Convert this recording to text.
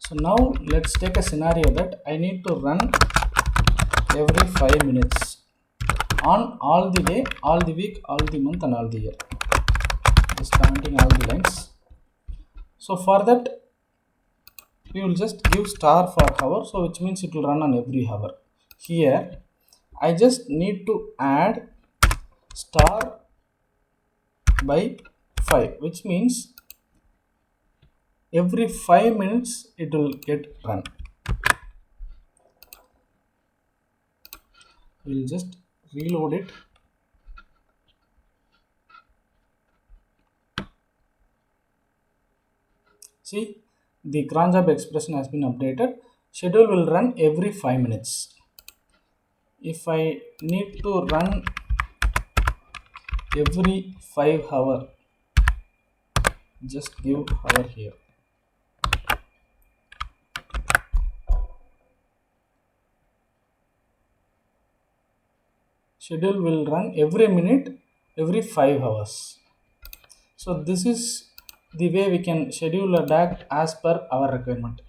So now let's take a scenario that I need to run every 5 minutes on all the day, all the week, all the month and all the year. Just commenting all the lines. So for that we will just give star for hour, so which means it will run on every hour. Here I just need to add star by 5, which means every 5 minutes it will get run. We'll just reload it. See, the cron job expression has been updated. Schedule will run every 5 minutes. If I need to run every 5 hour, just give hour here. Schedule will run every minute, every 5 hours. So this is the way we can schedule a DAG as per our requirement.